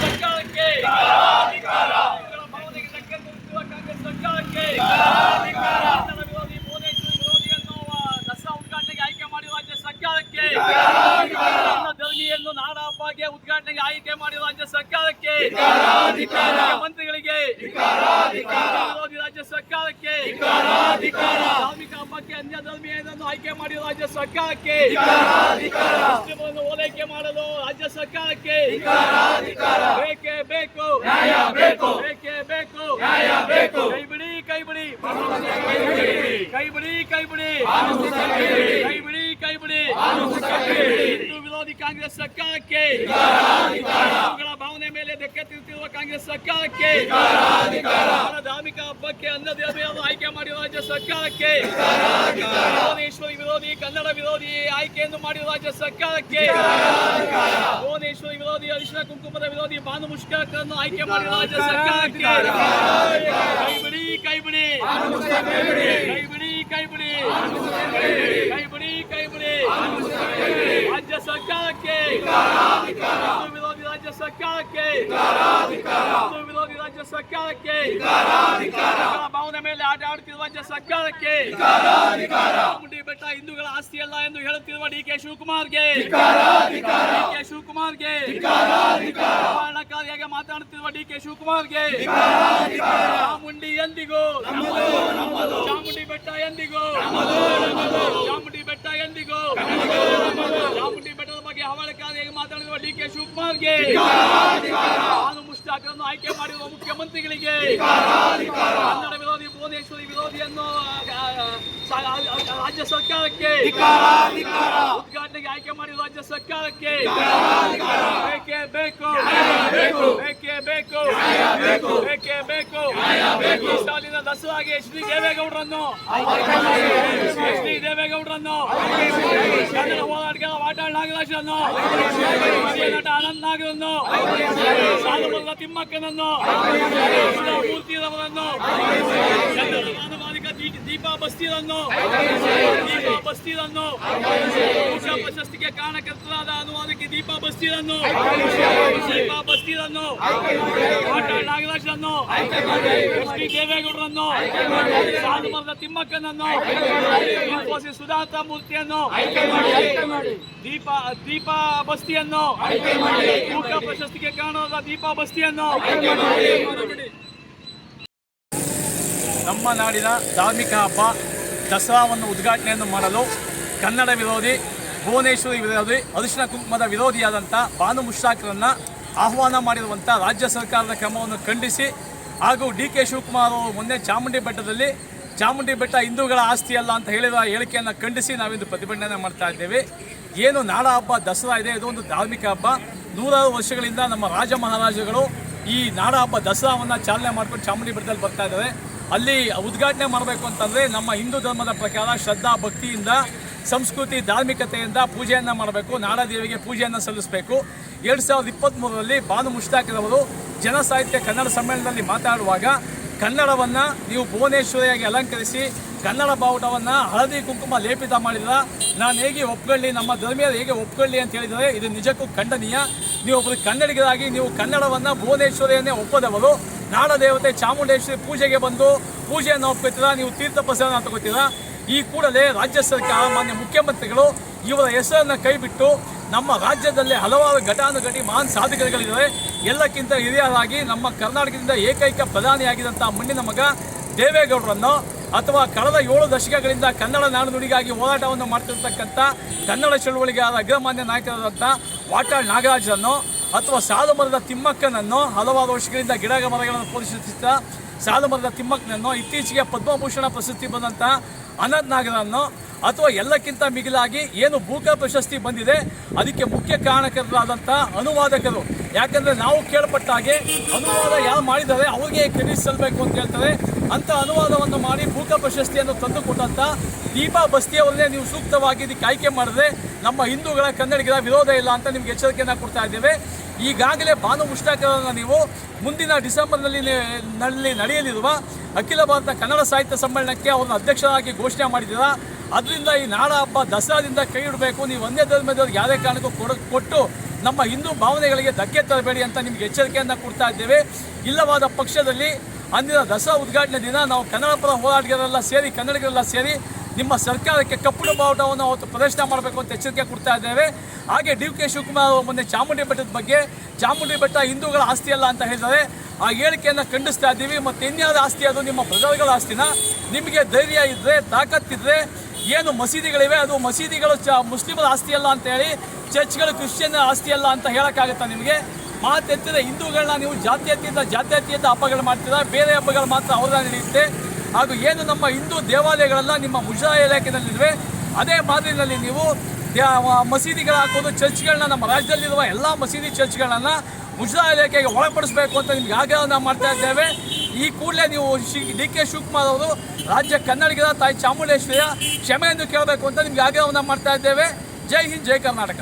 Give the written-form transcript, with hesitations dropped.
ಸರ್ಕಾರಕ್ಕೆ ಭಾವನೆಗೆ ಧಕ್ಕೆ ತರುತ್ತಿರುವ ಕಾಂಗ್ರೆಸ್ ಸರ್ಕಾರಕ್ಕೆ ಕನ್ನಡ ವಿರೋಧಿ ಭುವನೇಶ್ವರಿ ವಿರೋಧಿ ಎನ್ನುವ ದಸರಾ ಉದ್ಘಾಟನೆಗೆ ಆಯ್ಕೆ ಮಾಡಿರುವ ರಾಜ್ಯ ಸರ್ಕಾರಕ್ಕೆ ಧರ್ಮಿಯನ್ನು ನಾಡ ಹಬ್ಬಗೆ ಉದ್ಘಾಟನೆಗೆ ಆಯ್ಕೆ ಮಾಡಿರುವ ರಾಜ್ಯ ಸರ್ಕಾರಕ್ಕೆ ಮುಖ್ಯಮಂತ್ರಿಗಳಿಗೆ ವಿರೋಧಿ ರಾಜ್ಯ ಸರ್ಕಾರಕ್ಕೆ ಧಾರ್ಮಿಕ ಹಬ್ಬಕ್ಕೆ ಅನ್ಯ ಧರ್ಮೀಯರನ್ನು ಆಯ್ಕೆ ಮಾಡಿರುವ ರಾಜ್ಯ ಸರ್ಕಾರಕ್ಕೆ ಮುಸ್ಲಿಮರನ್ನು ಓಲೈಕೆ ಮಾಡಲು ರಾಜ್ಯ ಸರ್ಕಾರಕ್ಕೆ ಬೇಕೇ ಬೇಕು ಬೇಕೇ ಬೇಕು ಕೈ ಬಿಡಿ ಕೈ ಬಿಡಿ ಕೈ ಬಿಡಿ ಕೈ ಬಿಡಿ ಕೈ ಬಿಡಿ ಕೈ ಬಿಡಿ ಹಿಂದೂ ವಿರೋಧಿ ಕಾಂಗ್ರೆಸ್ ಸರ್ಕಾರಕ್ಕೆ ಹಿಂದೂಗಳ ಭಾವನೆ ಮೇಲೆ ಧಕ್ಕೆ ತಿರುತ್ತಿರುವ ಕಾಂಗ್ರೆಸ್ ಸರ್ಕಾರಕ್ಕೆ ಧಾರ್ಮಿಕ ಹಬ್ಬಕ್ಕೆ ಅನ್ನ ದೇವರನ್ನು ಆಯ್ಕೆ ಮಾಡಿರುವ ರಾಜ್ಯ ಸರ್ಕಾರಕ್ಕೆ ಭುವನೇಶ್ವರಿ ವಿರೋಧಿ ಕನ್ನಡ ವಿರೋಧಿ ಆಯ್ಕೆಯನ್ನು ಮಾಡಿರುವ ರಾಜ್ಯ ಸರ್ಕಾರಕ್ಕೆ ಭುವನೇಶ್ವರಿ ವಿರೋಧಿ ಅರಿಶಿನ ಕುಂಕುಮದ ವಿರೋಧಿ ಬಾನು ಮುಷ್ಕರನ್ನು ಆಯ್ಕೆ ಮಾಡಿರುವ ರಾಜ್ಯ ಸರ್ಕಾರಕ್ಕೆ ಕೈ ಬಿಡಿ ಕೈ ಬಿಡಿ ಕೈ ಬಿಡಿ ಕೈ ಬಿಡಿ ಕೈ ಬಿಡಿ ಕೈ ಬಿಡಿ ರಾಜ್ಯ ಸರ್ಕಾರಕ್ಕೆ ವಿರೋಧಿ ರಾಜ್ಯ ಸರ್ಕಾರಕ್ಕೆ ವಿರೋಧಿ ರಾಜ್ಯ ಸರ್ಕಾರಕ್ಕೆ ಭಾವನೆ ಮೇಲೆ ಆಟ ಆಡುತ್ತಿರುವ ರಾಜ್ಯ ಸರ್ಕಾರಕ್ಕೆ ಚಾಮುಂಡಿ ಬೆಟ್ಟ ಹಿಂದೂಗಳ ಆಸ್ತಿಯಲ್ಲ ಎಂದು ಹೇಳುತ್ತಿರುವ ಡಿ.ಕೆ. ಶಿವಕುಮಾರ್ಗೆ ಅವಮಾನಕಾರಿಯಾಗಿ ಮಾತನಾಡುತ್ತಿರುವ ಡಿ.ಕೆ. ಶಿವಕುಮಾರ್ಗೆ ಚಾಮುಂಡಿ ಎಂದಿಗೂ ಚಾಮುಂಡಿ ಬೆಟ್ಟ ಎಂದಿಗೂ ಚಾಮುಂಡಿ ಬೆಟ್ಟ ಎಂದಿಗೂ ಚಾಮುಂಡಿ ಬೆಟ್ಟದ ಬಗ್ಗೆ ಅವಮಾನಕಾರಿಯಾಗಿ ಮಾತನಾಡುವ ಡಿ.ಕೆ. ಶಿವಕುಮಾರ್ಗೆ ನಾನು ಮುಷ್ತಾಕರನ್ನು ಆಯ್ಕೆ ಮಾಡಿರುವ ಮುಖ್ಯಮಂತ್ರಿಗಳಿಗೆ ಕನ್ನಡ ವಿರೋಧಿ ಭುವನೇಶ್ವರಿ ವಿರೋಧಿಯನ್ನು ರಾಜ್ಯ ಸರ್ಕಾರಕ್ಕೆ ಉದ್ಘಾಟನೆಗೆ ಆಯ್ಕೆ ಮಾಡಿರುವ ರಾಜ್ಯ ಸರ್ಕಾರಕ್ಕೆ ಬೇಕೇ ಬೇಕು ಬೇಕೇ ಬೇಕು ಬೇಕೇ ಬೇಕು ಈ ಸಾಲಿನ ದಸರಾಗೆ ಶ್ರೀ ದೇವೇಗೌಡರನ್ನು ಕನ್ನಡ ಹೋರಾಟಗಾರ ವಾಟಾಳ್ ನಾಗರಾಜರನ್ನು ನಟ ಅನಂತ್ ನಾಗರನ್ನು ಸಾಲುಮರದ ತಿಮ್ಮಕ್ಕನನ್ನು ಮೂರ್ತಿರವರನ್ನು ದೀಪಾ ಬಸ್ತಿರನ್ನು ಉಷಾ ಪ್ರಶಸ್ತಿಗೆ ಕಾರಣಕರ್ತರಾದ ಅನುವಾದಕ್ಕೆ ದೀಪಾ ಬಸ್ತಿರನ್ನು ವಾಟಾಳ್ ನಾಗರಾಜರನ್ನು ಶ್ರೀ ದೇವೇಗೌಡರನ್ನು ಸಾಲುಮರದ ತಿಮ್ಮಕ್ಕನನ್ನು ಇನ್ಫೋಸಿಸ್ ಸುಧಾತ ಮೂರ್ತಿಯನ್ನು ದೀಪಾ ಬಸ್ತಿಯನ್ನು ಉಷಾ ಪ್ರಶಸ್ತಿಗೆ ಕಾರಣವಾದ ದೀಪಾ ಬಸ್ತಿಯನ್ನು ನಮ್ಮ ನಾಡಿನ ಧಾರ್ಮಿಕ ಹಬ್ಬ ದಸರಾವನ್ನು ಉದ್ಘಾಟನೆಯನ್ನು ಮಾಡಲು ಕನ್ನಡ ವಿರೋಧಿ ಭುವನೇಶ್ವರಿ ವಿರೋಧಿ ಅರಿಶಿನ ಕುಂಕುಮದ ವಿರೋಧಿಯಾದಂಥ ಬಾನು ಮುಷ್ತಾಕರನ್ನು ಆಹ್ವಾನ ಮಾಡಿರುವಂಥ ರಾಜ್ಯ ಸರ್ಕಾರದ ಕ್ರಮವನ್ನು ಖಂಡಿಸಿ ಹಾಗೂ ಡಿ.ಕೆ. ಶಿವಕುಮಾರ್ ಅವರು ಮೊನ್ನೆ ಚಾಮುಂಡಿ ಬೆಟ್ಟದಲ್ಲಿ ಚಾಮುಂಡಿ ಬೆಟ್ಟ ಹಿಂದೂಗಳ ಆಸ್ತಿಯಲ್ಲ ಅಂತ ಹೇಳಿದ ಹೇಳಿಕೆಯನ್ನು ಖಂಡಿಸಿ ನಾವಿಂದು ಪ್ರತಿಭಟನೆ ಮಾಡ್ತಾ ಇದ್ದೇವೆ. ಏನು ನಾಡ ಹಬ್ಬ ದಸರಾ ಇದೆ, ಇದೊಂದು ಧಾರ್ಮಿಕ ಹಬ್ಬ. ನೂರಾರು ವರ್ಷಗಳಿಂದ ನಮ್ಮ ರಾಜ ಮಹಾರಾಜಗಳು ಈ ನಾಡ ಹಬ್ಬ ದಸರಾವನ್ನು ಚಾಲನೆ ಮಾಡ್ಕೊಂಡು ಚಾಮುಂಡಿ ಬೆಟ್ಟದಲ್ಲಿ ಬರ್ತಾ ಇದ್ದಾರೆ. ಅಲ್ಲಿ ಉದ್ಘಾಟನೆ ಮಾಡಬೇಕು ಅಂತಂದರೆ ನಮ್ಮ ಹಿಂದೂ ಧರ್ಮದ ಪ್ರಕಾರ ಶ್ರದ್ಧಾ ಭಕ್ತಿಯಿಂದ ಸಂಸ್ಕೃತಿ ಧಾರ್ಮಿಕತೆಯಿಂದ ಪೂಜೆಯನ್ನು ಮಾಡಬೇಕು, ನಾಡದೇವಿಗೆ ಪೂಜೆಯನ್ನು ಸಲ್ಲಿಸಬೇಕು. 2023ರಲ್ಲಿ ಬಾನು ಮುಷ್ತಾಕರವರು ಜನಸಾಹಿತ್ಯ ಕನ್ನಡ ಸಮ್ಮೇಳನದಲ್ಲಿ ಮಾತಾಡುವಾಗ ಕನ್ನಡವನ್ನು ನೀವು ಭುವನೇಶ್ವರಿಯಾಗಿ ಅಲಂಕರಿಸಿ ಕನ್ನಡ ಬಾವುಟವನ್ನು ಹಳದಿ ಕುಂಕುಮ ಲೇಪಿತ ಮಾಡಿದ್ರ ನಾನು ಹೇಗೆ ಒಪ್ಕೊಳ್ಳಿ, ನಮ್ಮ ಧರ್ಮೀಯರು ಹೇಗೆ ಒಪ್ಕೊಳ್ಳಿ ಅಂತ ಹೇಳಿದರೆ ಇದು ನಿಜಕ್ಕೂ ಖಂಡನೀಯ. ನೀವೊಬ್ಬರು ಕನ್ನಡಿಗರಾಗಿ ನೀವು ಕನ್ನಡವನ್ನು ಭುವನೇಶ್ವರಿಯನ್ನೇ ಒಪ್ಪದವರು ನಾಡ ದೇವತೆ ಚಾಮುಂಡೇಶ್ವರಿ ಪೂಜೆಗೆ ಬಂದು ಪೂಜೆಯನ್ನು ಒಪ್ಕೊತೀರಾ, ನೀವು ತೀರ್ಥ ಪ್ರಸಾದ ತಗೋತೀರಾ. ಈ ಕೂಡಲೇ ರಾಜ್ಯ ಸರ್ಕಾರ ಮಾನ್ಯ ಮುಖ್ಯಮಂತ್ರಿಗಳು ಇವರ ಹೆಸರನ್ನು ಕೈಬಿಟ್ಟು ನಮ್ಮ ರಾಜ್ಯದಲ್ಲಿ ಹಲವಾರು ಘಟಾನುಘಟಿ ಮಹಾನ್ ಸಾಧಕರುಗಳಿದ್ದಾರೆ. ಎಲ್ಲಕ್ಕಿಂತ ಹಿರಿಯರಾಗಿ ನಮ್ಮ ಕರ್ನಾಟಕದಿಂದ ಏಕೈಕ ಪ್ರಧಾನಿಯಾಗಿದ್ದಂಥ ಮಣ್ಣಿನ ಮಗ ದೇವೇಗೌಡರನ್ನು ಅಥವಾ ಕಳೆದ 7 ದಶಕಗಳಿಂದ ಕನ್ನಡ ನಾಡು ನುಡಿಗಾಗಿ ಹೋರಾಟವನ್ನು ಮಾಡ್ತಿರ್ತಕ್ಕಂಥ ಕನ್ನಡ ಚಳುವಳಿಗಾರ ಅಗ್ರಮಾನ್ಯ ನಾಯಕರಾದಂಥ ವಾಟಾಳ್ ನಾಗರಾಜರನ್ನು ಅಥವಾ ಸಾಲುಮರದ ತಿಮ್ಮಕ್ಕನನ್ನು ಹಲವಾರು ವರ್ಷಗಳಿಂದ ಗಿಡ ಮರಗಳನ್ನು ಪೋಷಿಸುತ್ತ ಸಾಲುಮರದ ತಿಮ್ಮಕ್ಕನನ್ನು ಇತ್ತೀಚೆಗೆ ಪದ್ಮಭೂಷಣ ಪ್ರಶಸ್ತಿ ಬಂದಂಥ ಅನಂತ್ ನಾಗರನ್ನು ಅಥವಾ ಎಲ್ಲಕ್ಕಿಂತ ಮಿಗಿಲಾಗಿ ಏನು ಬೂಕರ್ ಪ್ರಶಸ್ತಿ ಬಂದಿದೆ ಅದಕ್ಕೆ ಮುಖ್ಯ ಕಾರಣಕರ್ತರಾದಂಥ ಅನುವಾದಕರು. ಯಾಕಂದರೆ ನಾವು ಕೇಳಪಟ್ಟ ಹಾಗೆ ಅನುವಾದ ಯಾರು ಮಾಡಿದ್ದಾರೆ ಅವ್ರಿಗೆ ಕ್ರೆಡಿಟ್ ಸಲ್ಲಬೇಕು ಅಂತ ಹೇಳ್ತಾರೆ. ಅಂಥ ಅನುವಾದವನ್ನು ಮಾಡಿ ಬೂಕರ್ ಪ್ರಶಸ್ತಿಯನ್ನು ತಂದುಕೊಟ್ಟಂಥ ದೀಪಾ ಬಸ್ತಿಯವರನ್ನೇ ನೀವು ಸೂಕ್ತವಾಗಿ ಇದಕ್ಕೆ ಆಯ್ಕೆ ಮಾಡಿದ್ರೆ ನಮ್ಮ ಹಿಂದೂಗಳ ಕನ್ನಡಿಗರ ವಿರೋಧ ಇಲ್ಲ ಅಂತ ನಿಮ್ಗೆ ಎಚ್ಚರಿಕೆಯನ್ನು ಕೊಡ್ತಾ ಇದ್ದೇವೆ. ಈಗಾಗಲೇ ಬಾನು ಮುಷ್ತಾಕರನ್ನು ನೀವು ಮುಂದಿನ ಡಿಸೆಂಬರ್ನಲ್ಲಿ ನಡೆಯಲಿರುವ ಅಖಿಲ ಭಾರತ ಕನ್ನಡ ಸಾಹಿತ್ಯ ಸಮ್ಮೇಳನಕ್ಕೆ ಅವ್ರನ್ನ ಅಧ್ಯಕ್ಷರಾಗಿ ಘೋಷಣೆ ಮಾಡಿದ್ದೀರಾ. ಅದರಿಂದ ಈ ನಾಡ ಹಬ್ಬ ದಸರಾದಿಂದ ಕೈ ಇಡಬೇಕು. ನೀವು ಒಂದೇ ಧರ್ಮದವ್ರಿಗೆ ಯಾವುದೇ ಕಾರಣಕ್ಕೂ ಕೊಟ್ಟು ನಮ್ಮ ಹಿಂದೂ ಭಾವನೆಗಳಿಗೆ ಧಕ್ಕೆ ತರಬೇಡಿ ಅಂತ ನಿಮಗೆ ಎಚ್ಚರಿಕೆಯನ್ನು ಕೊಡ್ತಾ ಇದ್ದೇವೆ. ಇಲ್ಲವಾದ ಪಕ್ಷದಲ್ಲಿ ಅಂದಿನ ದಸರಾ ಉದ್ಘಾಟನೆ ದಿನ ನಾವು ಕನ್ನಡ ಪರ ಹೋರಾಟಗಾರರೆಲ್ಲ ಸೇರಿ ಕನ್ನಡಿಗರೆಲ್ಲ ಸೇರಿ ನಿಮ್ಮ ಸರ್ಕಾರಕ್ಕೆ ಕಪ್ಪು ಬಾವುಟವನ್ನು ಅವತ್ತು ಪ್ರದರ್ಶನ ಮಾಡಬೇಕು ಅಂತ ಎಚ್ಚರಿಕೆ ಕೊಡ್ತಾ ಇದ್ದೇವೆ. ಹಾಗೆ ಡಿ.ಕೆ. ಶಿವಕುಮಾರ್ ಅವರು ಮೊನ್ನೆ ಚಾಮುಂಡಿ ಬೆಟ್ಟದ ಬಗ್ಗೆ ಚಾಮುಂಡಿ ಬೆಟ್ಟ ಹಿಂದೂಗಳ ಆಸ್ತಿ ಅಲ್ಲ ಅಂತ ಹೇಳಿದ್ದಾರೆ. ಆ ಹೇಳಿಕೆಯನ್ನು ಖಂಡಿಸ್ತಾ ಇದ್ದೀವಿ. ಮತ್ತು ಇನ್ಯಾವ ಆಸ್ತಿ ಅದು ನಿಮ್ಮ ಪ್ರಜೆಗಳ ಆಸ್ತಿನ? ನಿಮಗೆ ಧೈರ್ಯ ಇದ್ದರೆ ತಾಕತ್ತಿದ್ದರೆ ಏನು ಮಸೀದಿಗಳಿವೆ ಅದು ಮಸೀದಿಗಳು ಮುಸ್ಲಿಮರ ಆಸ್ತಿ ಅಲ್ಲ ಅಂತ ಹೇಳಿ, ಚರ್ಚ್ಗಳು ಕ್ರಿಶ್ಚಿಯನ್ ಆಸ್ತಿ ಅಲ್ಲ ಅಂತ ಹೇಳೋಕ್ಕಾಗುತ್ತಾ ನಿಮಗೆ? ಮಾತೆತ್ತಿದ ಹಿಂದೂಗಳನ್ನ ನೀವು ಜಾತ್ಯತೀತ ಹಬ್ಬಗಳು ಮಾಡ್ತೀರಾ, ಬೇರೆ ಹಬ್ಬಗಳು ಮಾತ್ರ ಅವ್ರನ್ನ ನಡೆಯುತ್ತೆ. ಹಾಗೂ ಏನು ನಮ್ಮ ಹಿಂದೂ ದೇವಾಲಯಗಳೆಲ್ಲ ನಿಮ್ಮ ಮುಜರಾಯಿ ಇಲಾಖೆಯಲ್ಲಿವೆ, ಅದೇ ಮಾದರಿಯಲ್ಲಿ ನೀವು ಮಸೀದಿಗಳು ಹಾಕೋದು, ಚರ್ಚ್ಗಳನ್ನ ನಮ್ಮ ರಾಜ್ಯದಲ್ಲಿರುವ ಎಲ್ಲ ಮಸೀದಿ ಚರ್ಚ್ಗಳನ್ನು ಮುಜರಾಯಿ ಇಲಾಖೆಗೆ ಒಳಪಡಿಸಬೇಕು ಅಂತ ನಿಮ್ಗೆ ಆಗ್ರಹವನ್ನು ಮಾಡ್ತಾ ಇದ್ದೇವೆ. ಈ ಕೂಡಲೇ ನೀವು ಡಿ.ಕೆ. ಶಿವಕುಮಾರ್ ಅವರು ರಾಜ್ಯ ಕನ್ನಡಿಗರ ತಾಯಿ ಚಾಮುಂಡೇಶ್ವರಿಯ ಕ್ಷಮೆಯನ್ನು ಕೇಳಬೇಕು ಅಂತ ನಿಮ್ಗೆ ಆಗ್ರಹವನ್ನು ಮಾಡ್ತಾ ಇದ್ದೇವೆ. ಜೈ ಹಿಂದ್, ಜೈ ಕರ್ನಾಟಕ.